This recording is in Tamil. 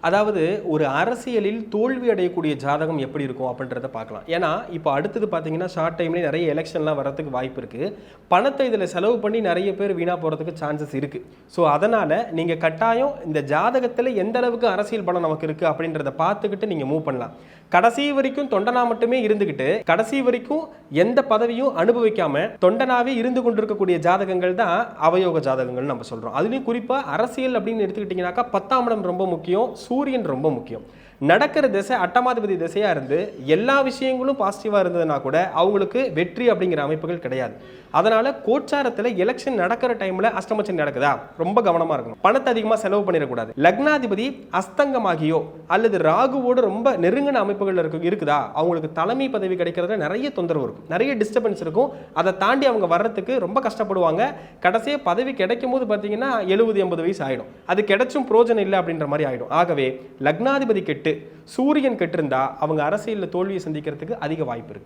அதாவது ஒரு அரசியலில் தோல்வி அடையக்கூடிய ஜாதகம் எப்படி இருக்கும் அப்படின்றத பார்க்கலாம். ஏன்னா இப்போ அடுத்தது பார்த்தீங்கன்னா ஷார்ட் டைம்லேயே நிறைய எலெக்ஷன்லாம் வரதுக்கு வாய்ப்பு இருக்குது. பணத்தை இதில் செலவு பண்ணி நிறைய பேர் வீணாக போகிறதுக்கு சான்சஸ் இருக்குது. ஸோ அதனால் நீங்கள் கட்டாயம் இந்த ஜாதகத்தில் எந்த அளவுக்கு அரசியல் பலம் நமக்கு இருக்குது அப்படின்றத பார்த்துக்கிட்டு நீங்கள் மூவ் பண்ணலாம். கடைசி வரைக்கும் தொண்டனா மட்டுமே இருந்துக்கிட்டு கடைசி வரைக்கும் எந்த பதவியும் அனுபவிக்காம தொண்டனாவே இருந்து கொண்டிருக்கக்கூடிய ஜாதகங்கள் தான் அவயோக ஜாதகங்கள் நம்ம சொல்றோம். அதுலயும் குறிப்பா அரசியல் அப்படின்னு எடுத்துக்கிட்டீங்கன்னாக்கா 10ஆம் இடம் ரொம்ப முக்கியம், சூரியன் ரொம்ப முக்கியம். நடக்கிற திசை அட்டமாதிபதி திசையா இருந்து எல்லா விஷயங்களும் பாசிட்டிவா இருந்ததுன்னா கூட அவங்களுக்கு வெற்றி அப்படிங்கிற அமைப்புகள் கிடையாது. அதனால கோச்சாரத்துல எலெக்ஷன் நடக்கிற டைம்ல அஷ்டமச்சனி நடக்குதா ரொம்ப கவனமா இருக்கணும். பணத்தை அதிகமா செலவு பண்ணிடக்கூடாது. லக்னாதிபதி அஸ்தங்கமாகியோ அல்லது ராகுவோடு ரொம்ப நெருங்கின அமைப்புகள் இருக்குதா அவங்களுக்கு தலைமை பதவி கிடைக்கிறதுல நிறைய தொந்தரவு இருக்கும், நிறைய டிஸ்டர்பன்ஸ் இருக்கும். அதை தாண்டி அவங்க வர்றதுக்கு ரொம்ப கஷ்டப்படுவாங்க. கடைசியாக பதவி கிடைக்கும் போது பார்த்தீங்கன்னா 70-80 வயசு ஆயிடும். அது கிடைச்சும் பிரோஜனம் இல்லை அப்படின்ற மாதிரி ஆயிடும். ஆகவே லக்னாதிபதி கெட்டு சூரியன் கெட்டிருந்தா அவங்க அரசியலில் தோல்வியை சந்திக்கிறதுக்கு அதிக வாய்ப்பு இருக்கு.